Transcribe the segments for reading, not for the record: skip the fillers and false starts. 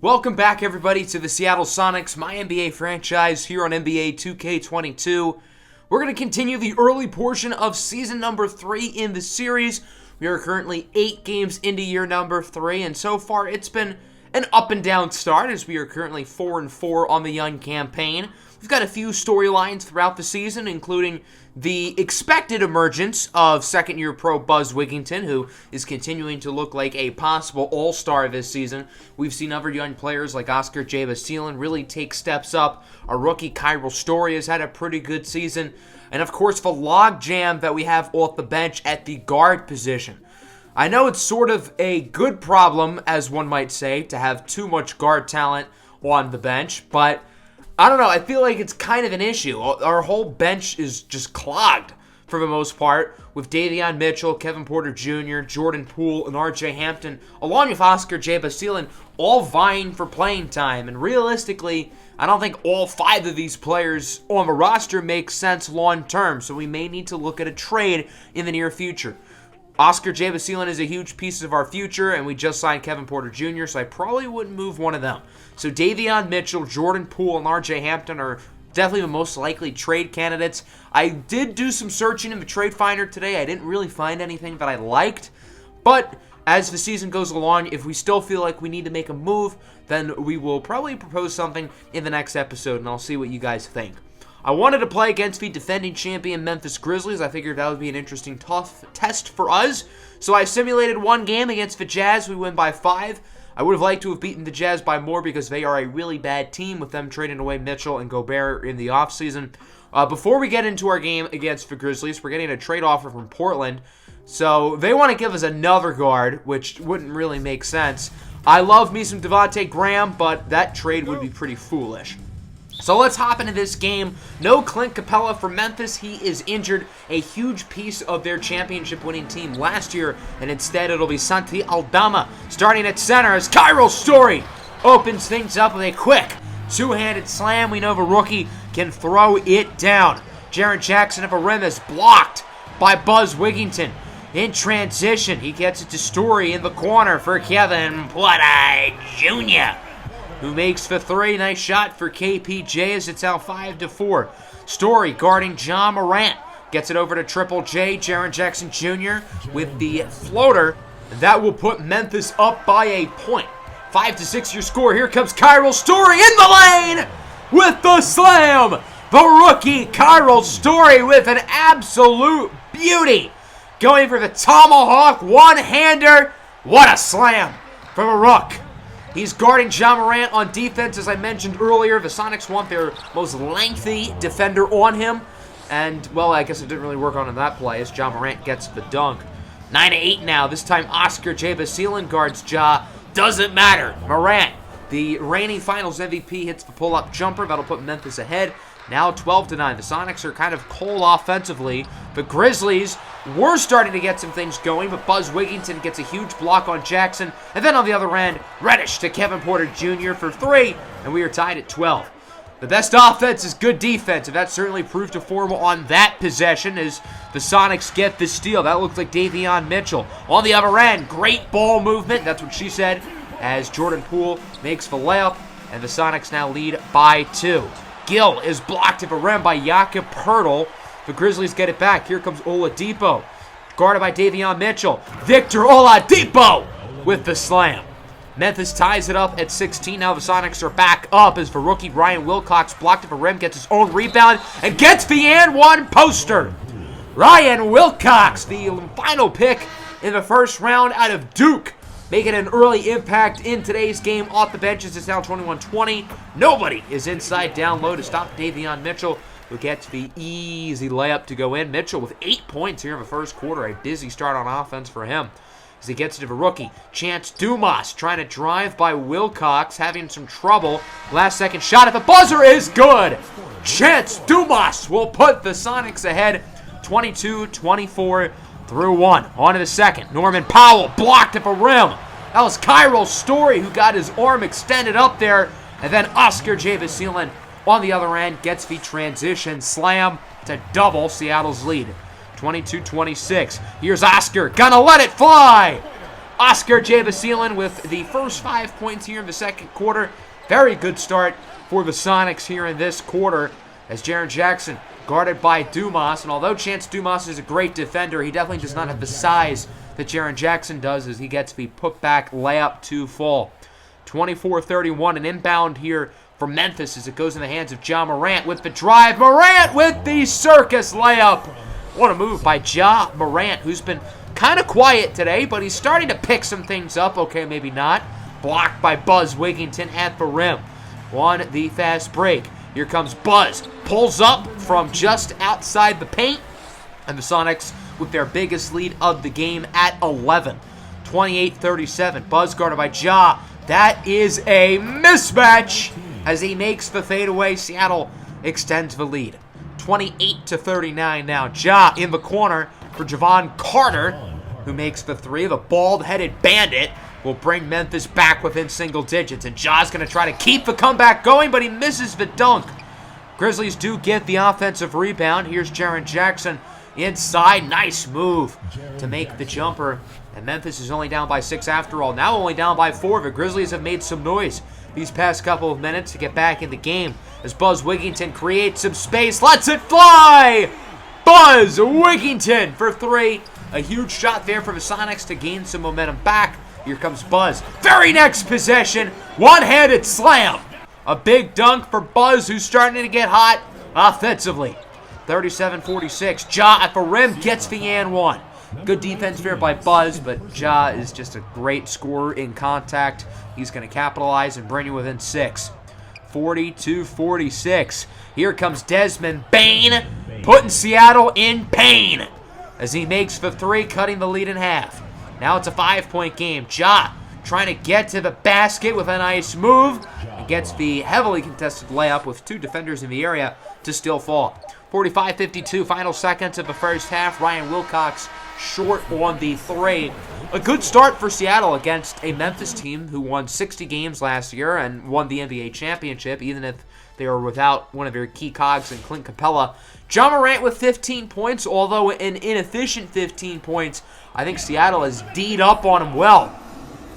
Welcome back, everybody, to the Seattle Sonics MyNBA franchise here on NBA 2K22. We're going to continue the early portion of season number 3 in the series. We are currently 8 games into year number 3, and so far it's been an up and down start as we are currently 4-4 on the young campaign. We've got a few storylines throughout the season, including the expected emergence of second-year pro Buzz Wigginton, who is continuing to look like a possible all-star this season. We've seen other young players like Oscar J. Basilan really take steps up. Our rookie Kyril Story has had a pretty good season. And, of course, the logjam that we have off the bench at the guard position. I know it's sort of a good problem, as one might say, to have too much guard talent on the bench, but I don't know, I feel like it's kind of an issue. Our whole bench is just clogged for the most part, with Davion Mitchell, Kevin Porter Jr., Jordan Poole, and RJ Hampton, along with Oscar J. Basilan, all vying for playing time. And realistically, I don't think all 5 of these players on the roster make sense long term, so we may need to look at a trade in the near future. Oscar J. Basilan is a huge piece of our future, and we just signed Kevin Porter Jr., so I probably wouldn't move one of them. So Davion Mitchell, Jordan Poole, and RJ Hampton are definitely the most likely trade candidates. I did do some searching in the trade finder today. I didn't really find anything that I liked, but as the season goes along, if we still feel like we need to make a move, then we will probably propose something in the next episode, and I'll see what you guys think. I wanted to play against the defending champion Memphis Grizzlies. I figured that would be an interesting tough test for us. So I simulated one game against the Jazz. We win by 5. I would have liked to have beaten the Jazz by more because they are a really bad team with them trading away Mitchell and Gobert in the offseason. Before we get into our game against the Grizzlies, we're getting a trade offer from Portland. So they want to give us another guard, which wouldn't really make sense. I love me some Devontae Graham, but that trade would be pretty foolish. So let's hop into this game. No Clint Capella for Memphis. He is injured, a huge piece of their championship-winning team last year, and instead it'll be Santi Aldama starting at center as Kyril Story opens things up with a quick two-handed slam. We know the rookie can throw it down. Jaren Jackson at the rim is blocked by Buzz Wigginton. In transition, he gets it to Story in the corner for Kevin Porter Jr., who makes the 3. Nice shot for KPJ as it's out 5-4. Story guarding John Morant. Gets it over to Triple J, Jaren Jackson Jr. with the floater. That will put Memphis up by a point. 5-6 your score. Here comes Kyril Story in the lane with the slam. The rookie Kyril Story with an absolute beauty. Going for the tomahawk one-hander. What a slam from a rook. He's guarding John Morant on defense. As I mentioned earlier, the Sonics want their most lengthy defender on him. And, well, I guess it didn't really work on in that play as John Morant gets the dunk. 9-8 now. This time Oscar J. Basilan guards Ja. Doesn't matter. Morant, the reigning finals MVP, hits the pull-up jumper. That'll put Memphis ahead. Now 12-9. The Sonics are kind of cold offensively. The Grizzlies were starting to get some things going, but Buzz Wigginton gets a huge block on Jackson. And then on the other end, Reddish to Kevin Porter Jr. for 3, and we are tied at 12. The best offense is good defense, and that certainly proved to form on that possession as the Sonics get the steal. That looks like Davion Mitchell. On the other end, great ball movement, that's what she said, as Jordan Poole makes the layup, and the Sonics now lead by 2. Gill is blocked at the rim by Jakob Poeltl. The Grizzlies get it back. Here comes Oladipo, guarded by Davion Mitchell. Victor Oladipo with the slam. Memphis ties it up at 16. Now the Sonics are back up as the rookie Ryan Wilcox blocked at the rim, gets his own rebound, and gets the and one poster. Ryan Wilcox, the final pick in the first round out of Duke, making an early impact in today's game off the benches. It's now 21-20. Nobody is inside down low to stop Davion Mitchell, who gets the easy layup to go in. Mitchell with 8 points here in the first quarter. A busy start on offense for him as he gets it to the rookie. Chance Dumas trying to drive by Wilcox, having some trouble. Last second shot at the buzzer is good. Chance Dumas will put the Sonics ahead 22-24 through 1. On to the second. Norman Powell blocked at the rim. That was Kyril Story who got his arm extended up there. And then Oscar J. Basilan on the other end gets the transition slam to double Seattle's lead. 22-26. Here's Oscar. Gonna let it fly. Oscar Jabasilin with the first 5 points here in the second quarter. Very good start for the Sonics here in this quarter as Jaren Jackson guarded by Dumas. And although Chance Dumas is a great defender, he definitely does not have the size that Jaren Jackson does as he gets the putback layup to fall. 24-31, an inbound here for Memphis as it goes in the hands of Ja Morant with the drive. Morant with the circus layup. What a move by Ja Morant, who's been kind of quiet today, but he's starting to pick some things up. Okay, maybe not. Blocked by Buzz Wigginton at the rim. On the fast break. Here comes Buzz. Pulls up from just outside the paint. And the Sonics with their biggest lead of the game at 11. 28-37. Buzz guarded by Ja. That is a mismatch as he makes the fadeaway. Seattle extends the lead. 28-39 now. Ja in the corner for Javon Carter, who makes the three. The bald-headed bandit will bring Memphis back within single digits. And Ja's going to try to keep the comeback going, but he misses the dunk. Grizzlies do get the offensive rebound. Here's Jaren Jackson inside. Nice move to make the jumper. And Memphis is only down by 6 after all. Now only down by 4. The Grizzlies have made some noise these past couple of minutes to get back in the game as Buzz Wigginton creates some space. Lets it fly! Buzz Wigginton for 3. A huge shot there for the Sonics to gain some momentum back. Here comes Buzz. Very next possession. One-handed slam. A big dunk for Buzz, who's starting to get hot offensively. 37-46. Ja at the rim gets the and one. Good defense there by Buzz, but Ja is just a great scorer in contact. He's going to capitalize and bring you within 6. 42-46. Here comes Desmond Bane, putting Seattle in pain as he makes the 3, cutting the lead in half. Now it's a 5-point game. Ja trying to get to the basket with a nice move and gets the heavily contested layup with 2 defenders in the area to still fall. 45-52, final seconds of the first half. Ryan Wilcox short on the 3. A good start for Seattle against a Memphis team who won 60 games last year and won the NBA championship, even if they were without one of their key cogs in Clint Capella. Ja Morant with 15 points, although an inefficient 15 points. I think Seattle has D'd up on him well.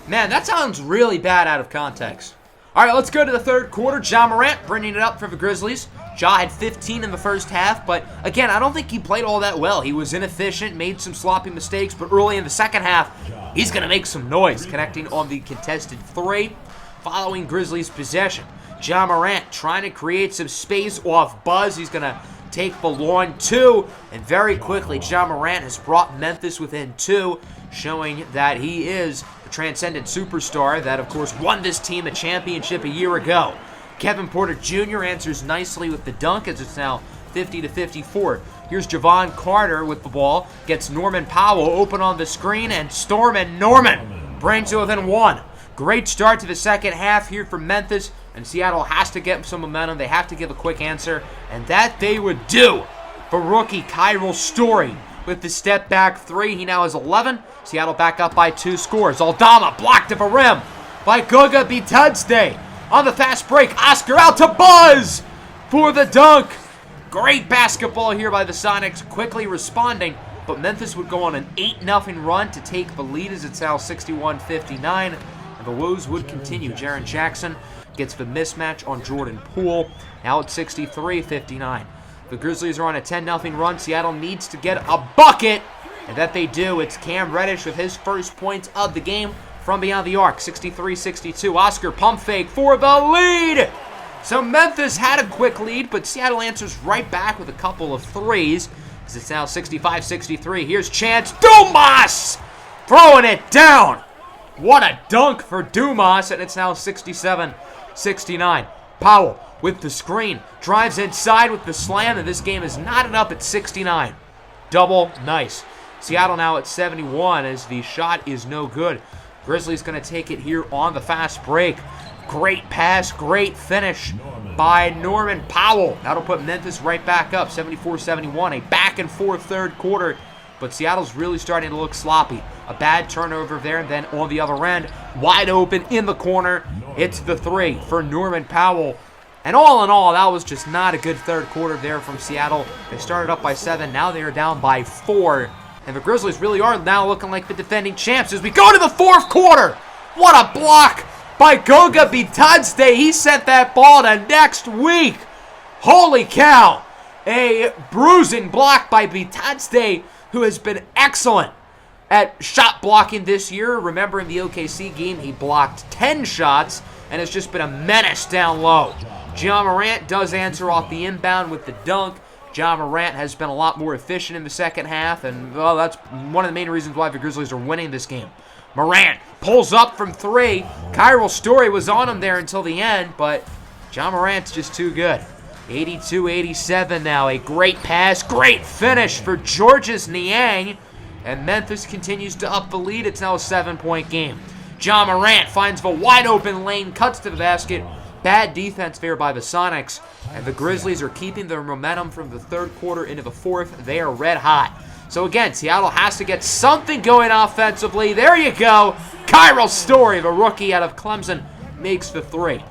Man, that sounds really bad out of context. All right, let's go to the third quarter. Ja Morant bringing it up for the Grizzlies. Ja had 15 in the first half, but again, I don't think he played all that well. He was inefficient, made some sloppy mistakes, but early in the second half, he's going to make some noise, connecting on the contested 3 following Grizzlies' possession. Ja Morant trying to create some space off Buzz. He's going to take the long 2, and very quickly, Ja Morant has brought Memphis within 2, showing that he is the transcendent superstar that, of course, won this team a championship a year ago. Kevin Porter Jr. answers nicely with the dunk as it's now 50-54. Here's Javon Carter with the ball, gets Norman Powell open on the screen, and Norman brings it within 1. Great start to the second half here for Memphis, and Seattle has to get some momentum. They have to give a quick answer, and that they would do for rookie Kyril Story with the step back 3. He now has 11. Seattle back up by 2 scores. Aldama blocked at the rim by Goga Bitadze. On the fast break, Oscar out to Buzz for the dunk. Great basketball here by the Sonics, quickly responding, but Memphis would go on an 8-0 run to take the lead as it's now 61-59, and the woes would continue. Jaren Jackson gets the mismatch on Jordan Poole. Now it's 63-59. The Grizzlies are on a 10-0 run. Seattle needs to get a bucket, and that they do. It's Cam Reddish with his first points of the game from beyond the arc. 63-62. Oscar pump fake for the lead. So Memphis had a quick lead, but Seattle answers right back with a couple of 3s. As it's now 65-63. Here's Chance Dumas throwing it down. What a dunk for Dumas, and it's now 67-69. Powell with the screen, drives inside with the slam, and this game is knotted up at 69. Double, nice. Seattle now at 71 as the shot is no good. Grizzlies going to take it here on the fast break. Great pass, great finish by Norman Powell. That'll put Memphis right back up, 74-71. A back-and-forth third quarter, but Seattle's really starting to look sloppy. A bad turnover there, and then on the other end, wide open in the corner, it's the 3 for Norman Powell. And all in all, that was just not a good third quarter there from Seattle. They started up by 7, now they are down by 4. And the Grizzlies really are now looking like the defending champs as we go to the fourth quarter. What a block by Goga Bitadze. He sent that ball to next week. Holy cow. A bruising block by Bitadze, who has been excellent at shot blocking this year. Remember, in the OKC game, he blocked 10 shots and has just been a menace down low. Ja Morant does answer off the inbound with the dunk. Ja Morant has been a lot more efficient in the second half, and well, that's one of the main reasons why the Grizzlies are winning this game. Morant pulls up from three. Kyril Story was on him there until the end, but Ja Morant's just too good. 82-87 now. A great pass, great finish for Georges Niang, and Memphis continues to up the lead. It's now a 7-point game. Ja Morant finds the wide-open lane, cuts to the basket. Bad defense there by the Sonics, and the Grizzlies are keeping their momentum from the third quarter into the fourth. They are red hot. So again, Seattle has to get something going offensively. There you go. Kyril Story, the rookie out of Clemson, makes the three.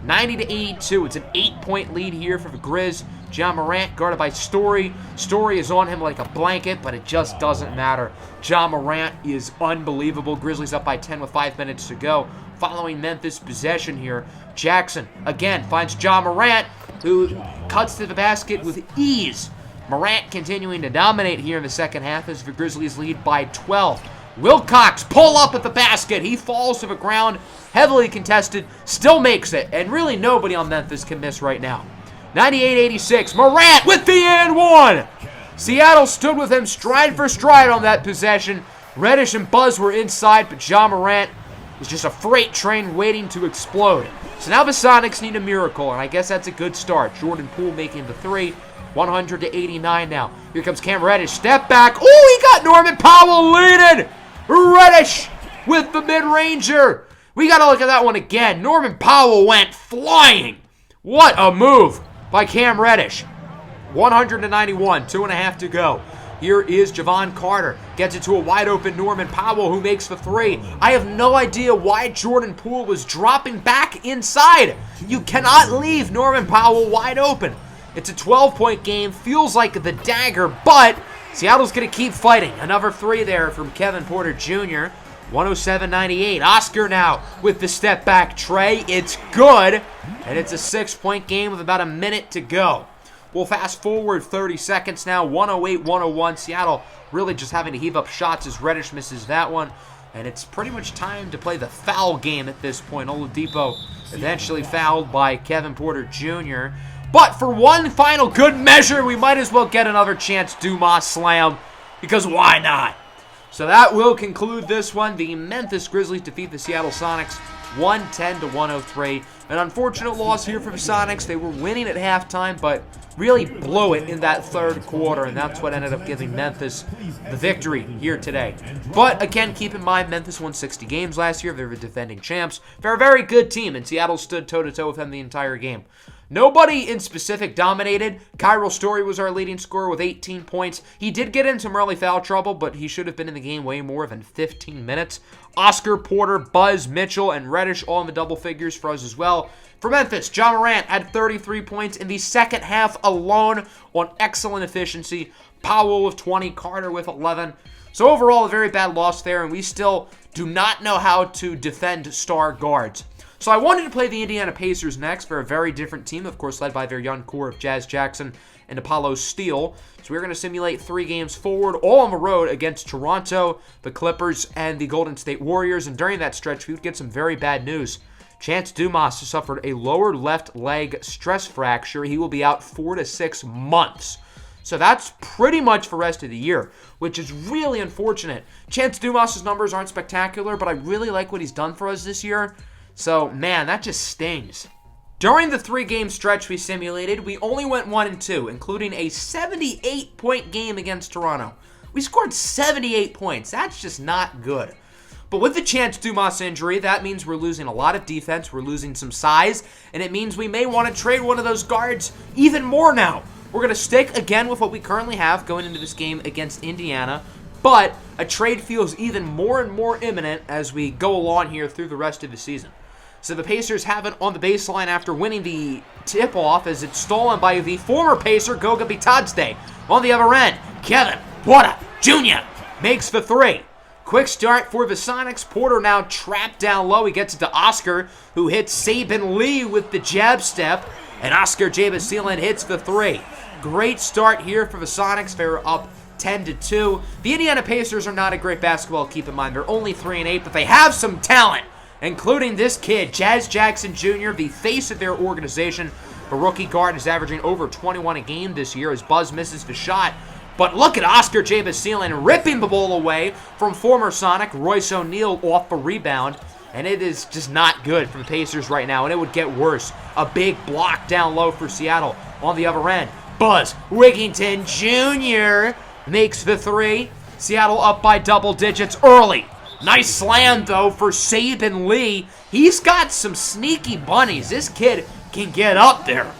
90-82. It's an 8-point lead here for the Grizz. Ja Morant guarded by Story. Story is on him like a blanket, but it just doesn't matter. Ja Morant is unbelievable. Grizzlies up by 10 with 5 minutes to go. Following Memphis possession here, Jackson again finds Ja Morant, who cuts to the basket with ease. Morant continuing to dominate here in the second half as the Grizzlies lead by 12. Wilcox pull up at the basket. He falls to the ground, heavily contested, still makes it, and really nobody on Memphis can miss right now. 98-86, Morant with the and one. Seattle stood with him stride for stride on that possession. Reddish and Buzz were inside, but Ja Morant is just a freight train waiting to explode. So now the Sonics need a miracle, and I guess that's a good start. Jordan Poole making the three, 100-89 now. Here comes Cam Reddish, step back. Oh, he got Norman Powell leading. Reddish with the mid-ranger. We got to look at that one again. Norman Powell went flying. What a move by Cam Reddish. 191, 2.5 to go. Here is Javon Carter. Gets it to a wide-open Norman Powell, who makes the three. I have no idea why Jordan Poole was dropping back inside. You cannot leave Norman Powell wide open. It's a 12-point game. Feels like the dagger, but Seattle's going to keep fighting. Another three there from Kevin Porter Jr. 107-98. Oscar now with the step-back tray. It's good, and it's a 6-point game with about a minute to go. We'll fast forward 30 seconds now. 108-101. Seattle really just having to heave up shots as Reddish misses that one. And it's pretty much time to play the foul game at this point. Oladipo eventually fouled by Kevin Porter Jr. But for one final good measure, we might as well get another chance Dumas slam, because why not? So that will conclude this one. The Memphis Grizzlies defeat the Seattle Sonics 110-103. An unfortunate loss here for the Sonics. They were winning at halftime, but really blew it in that third quarter, and that's what ended up giving Memphis the victory here today. But again, keep in mind, Memphis won 60 games last year. They were defending champs. They're a very good team, and Seattle stood toe-to-toe with them the entire game. Nobody in specific dominated. Kyril Story was our leading scorer with 18 points. He did get in some early foul trouble, but he should have been in the game way more than 15 minutes. Oscar, Porter, Buzz, Mitchell, and Reddish all in the double figures for us as well. For Memphis, Ja Morant had 33 points in the second half alone on excellent efficiency. Powell with 20, Carter with 11. So overall, a very bad loss there, and we still do not know how to defend star guards. So I wanted to play the Indiana Pacers next. For a very different team, of course, led by their young core of Jazz Jackson and Apollo Steele. So we're going to simulate 3 games forward, all on the road against Toronto, the Clippers, and the Golden State Warriors. And during that stretch, we would get some very bad news. Chance Dumas suffered a lower left leg stress fracture. He will be out 4 to 6 months. So that's pretty much for the rest of the year, which is really unfortunate. Chance Dumas' numbers aren't spectacular, but I really like what he's done for us this year. So, man, that just stings. During the 3-game stretch we simulated, we only went 1-2, including a 78-point game against Toronto. We scored 78 points. That's just not good. But with the Chance Dumas injury, that means we're losing a lot of defense, we're losing some size, and it means we may want to trade one of those guards even more now. We're going to stick again with what we currently have going into this game against Indiana, but a trade feels even more and more imminent as we go along here through the rest of the season. So the Pacers have it on the baseline after winning the tip-off as it's stolen by the former Pacer, Goga Bitadze. On the other end, Kevin Porter Jr. makes the three. Quick start for the Sonics. Porter now trapped down low. He gets it to Oscar, who hits Saban Lee with the jab step. And Oscar Jabasilan hits the three. Great start here for the Sonics. They're up 10-2. The Indiana Pacers are not a great basketball, keep in mind. They're only 3-8, but they have some talent, including this kid, Jazz Jackson Jr., the face of their organization. The rookie guard is averaging over 21 a game this year as Buzz misses the shot. But look at Oscar Jabasilan ripping the ball away from former Sonic Royce O'Neal off the rebound. And it is just not good for the Pacers right now, and it would get worse. A big block down low for Seattle on the other end. Buzz Wigginton Jr. makes the three. Seattle up by double digits early. Nice slam, though, for Saban Lee. He's got some sneaky bunnies. This kid can get up there.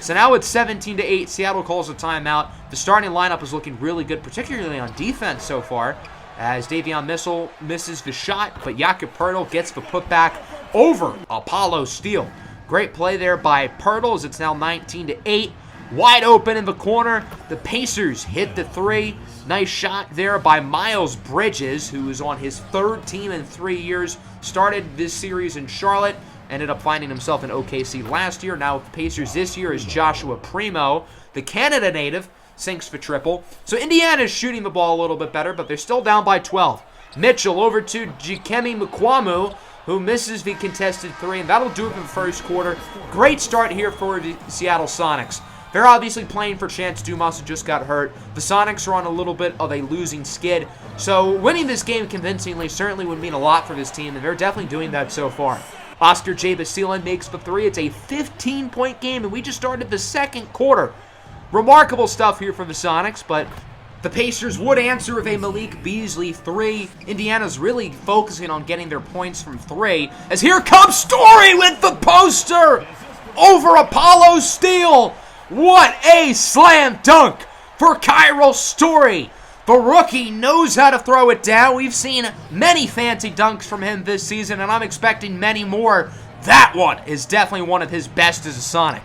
So now it's 17-8. Seattle calls a timeout. The starting lineup is looking really good, particularly on defense so far, as Davion Mitchell misses the shot, but Jakob Poeltl gets the putback over Apollo Steele. Great play there by Poeltl as it's now 19-8. Wide open in the corner. The Pacers hit the three. Nice shot there by Miles Bridges, who is on his third team in 3 years. Started this series in Charlotte. Ended up finding himself in OKC last year. Now with the Pacers this year is Joshua Primo, the Canada native, sinks the triple. So Indiana is shooting the ball a little bit better, but they're still down by 12. Mitchell over to Jikemi Mukwamu, who misses the contested three, and that'll do it in the first quarter. Great start here for the Seattle Sonics. They're obviously playing for Chance Dumas, who just got hurt. The Sonics are on a little bit of a losing skid, so winning this game convincingly certainly would mean a lot for this team, and they're definitely doing that so far. Oscar Jabasilan makes the three. It's a 15-point game, and we just started the second quarter. Remarkable stuff here from the Sonics, but the Pacers would answer with a Malik Beasley three. Indiana's really focusing on getting their points from three, as here comes Story with the poster over Apollo Steele. What a slam dunk for Kyril Story. The rookie knows how to throw it down. We've seen many fancy dunks from him this season, and I'm expecting many more. That one is definitely one of his best as a Sonic.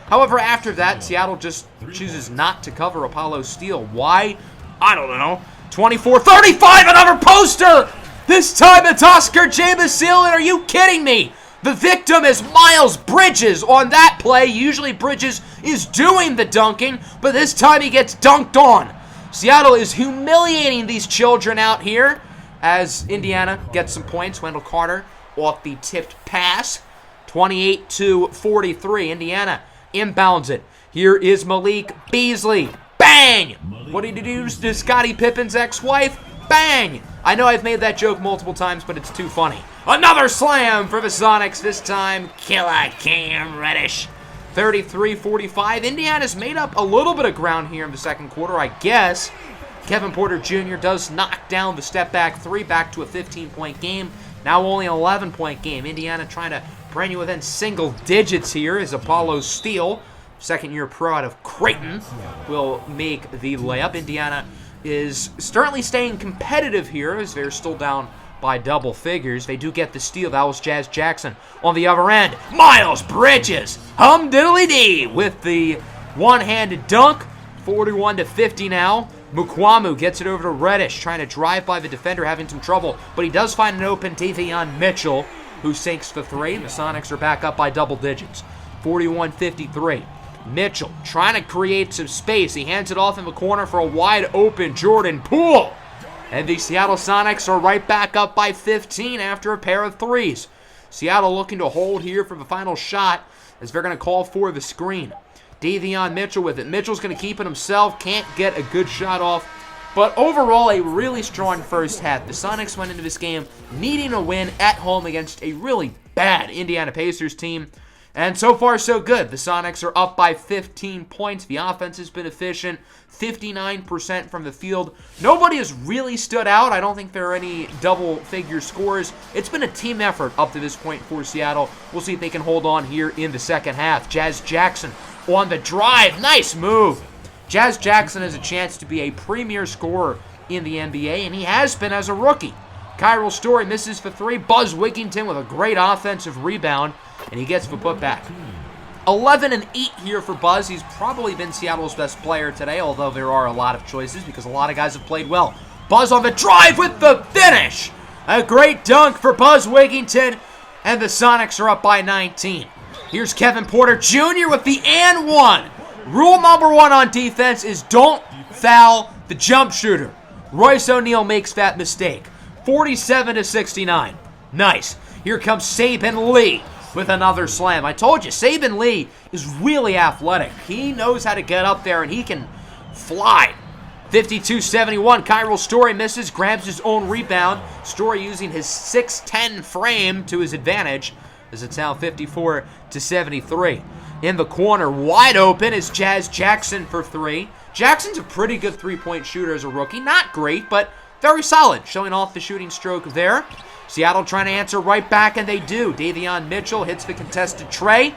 However, after that, Seattle just chooses not to cover Apollo Steele. Why? I don't know. 24-35, another poster! This time it's Oscar Jabasilan. Are you kidding me? The victim is Miles Bridges on that play. Usually Bridges is doing the dunking, but this time he gets dunked on. Seattle is humiliating these children out here as Indiana gets some points. Wendell Carter off the tipped pass. 28-43. Indiana inbounds it. Here is Malik Beasley. Bang! What did he do to Scottie Pippen's ex-wife? Bang! I know I've made that joke multiple times, but it's too funny. Another slam for the Sonics. This time, Killer Cam Reddish. 33-45. Indiana's made up a little bit of ground here in the second quarter, I guess. Kevin Porter Jr. does knock down the step-back three, back to a 15-point game. Now only an 11-point game. Indiana trying to bring you within single digits here as Apollo Steele, second-year pro out of Creighton, will make the layup. Indiana is certainly staying competitive here as they're still down by double figures. They do get the steal. That was Jazz Jackson. On the other end, Miles Bridges, hum-diddly-dee, with the one-handed dunk. 41-50 now. Mukwamu gets it over to Reddish, trying to drive by the defender, having some trouble, but he does find an open Davion Mitchell, who sinks the three. The Sonics are back up by double digits. 41-53. Mitchell trying to create some space. He hands it off in the corner for a wide open Jordan Poole. And the Seattle Sonics are right back up by 15 after a pair of threes. Seattle looking to hold here for the final shot as they're going to call for the screen. Davion Mitchell with it. Mitchell's going to keep it himself. Can't get a good shot off. But overall, a really strong first half. The Sonics went into this game needing a win at home against a really bad Indiana Pacers team. And so far, so good. The Sonics are up by 15 points. The offense has been efficient, 59% from the field. Nobody has really stood out. I don't think there are any double-figure scores. It's been a team effort up to this point for Seattle. We'll see if they can hold on here in the second half. Jazz Jackson on the drive. Nice move. Jazz Jackson has a chance to be a premier scorer in the NBA, and he has been as a rookie. Kyril Story misses for three. Buzz Wigginton with a great offensive rebound, and he gets the putback. 11-8 here for Buzz. He's probably been Seattle's best player today, although there are a lot of choices because a lot of guys have played well. Buzz on the drive with the finish. A great dunk for Buzz Wigington, and the Sonics are up by 19. Here's Kevin Porter Jr. with the and one. Rule number one on defense is don't foul the jump shooter. Royce O'Neal makes that mistake. 47-69. Nice. Here comes Saban Lee with another slam. I told you, Saban Lee is really athletic. He knows how to get up there, and he can fly. 52-71. Kyril Story misses, grabs his own rebound. Story using his 6'10 frame to his advantage as it's now 54-73. In the corner, wide open, is Jazz Jackson for three. Jackson's a pretty good three-point shooter as a rookie. Not great, but very solid, showing off the shooting stroke there. Seattle trying to answer right back, and they do. Davion Mitchell hits the contested tray,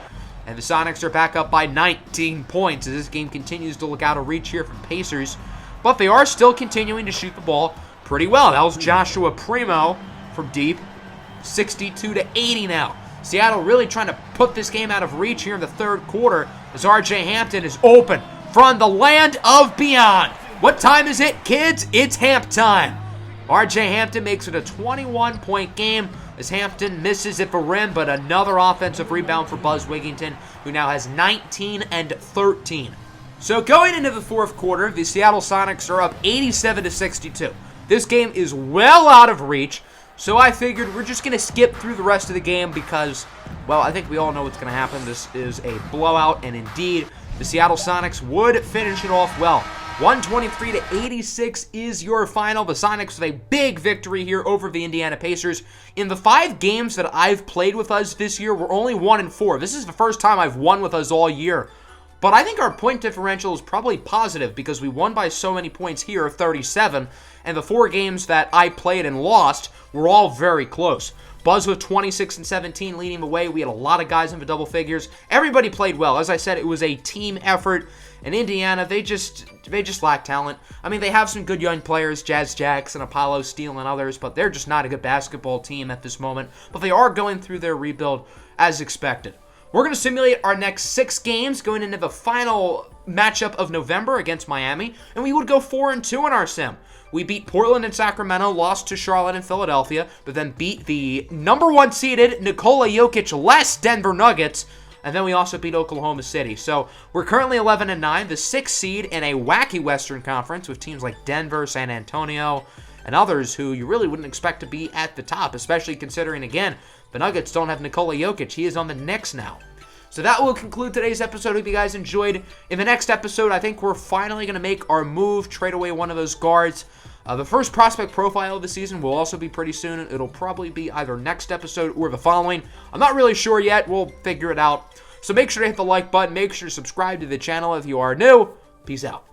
and the Sonics are back up by 19 points as this game continues to look out of reach here from Pacers. But they are still continuing to shoot the ball pretty well. That was Joshua Primo from deep. 62-80 now. Seattle really trying to put this game out of reach here in the third quarter as R.J. Hampton is open from the land of beyond. What time is it, kids? It's Hamp time. R.J. Hampton makes it a 21-point game as Hampton misses at the rim, but another offensive rebound for Buzz Wigington, who now has 19 and 13. So going into the fourth quarter, the Seattle Sonics are up 87-62. This game is well out of reach, so I figured we're just going to skip through the rest of the game because, well, I think we all know what's going to happen. This is a blowout, and indeed, the Seattle Sonics would finish it off well. 123-86 is your final. The Sonics with a big victory here over the Indiana Pacers. In the 5 games that I've played with us this year, we're only 1-4. This is the first time I've won with us all year. But I think our point differential is probably positive because we won by so many points here, 37, and the 4 games that I played and lost were all very close. Buzz with 26 and 17 leading the way. We had a lot of guys in the double figures. Everybody played well. As I said, it was a team effort. And Indiana, they just lack talent. I mean, they have some good young players, Jazz Jackson, Apollo Steele, and others, but they're just not a good basketball team at this moment. But they are going through their rebuild as expected. We're going to simulate our next 6 games going into the final matchup of November against Miami, and we would go 4-2 in our sim. We beat Portland and Sacramento, lost to Charlotte and Philadelphia, but then beat the number 1 seeded Nikola Jokic-less Denver Nuggets, and then we also beat Oklahoma City. So we're currently 11-9, the 6th seed in a wacky Western Conference with teams like Denver, San Antonio, and others who you really wouldn't expect to be at the top, especially considering, again, the Nuggets don't have Nikola Jokic. He is on the Knicks now. So that will conclude today's episode. Hope you guys enjoyed. In the next episode, I think we're finally going to make our move, trade away one of those guards. The first prospect profile of the season will also be pretty soon. It'll probably be either next episode or the following. I'm not really sure yet. We'll figure it out. So make sure to hit the like button. Make sure to subscribe to the channel if you are new. Peace out.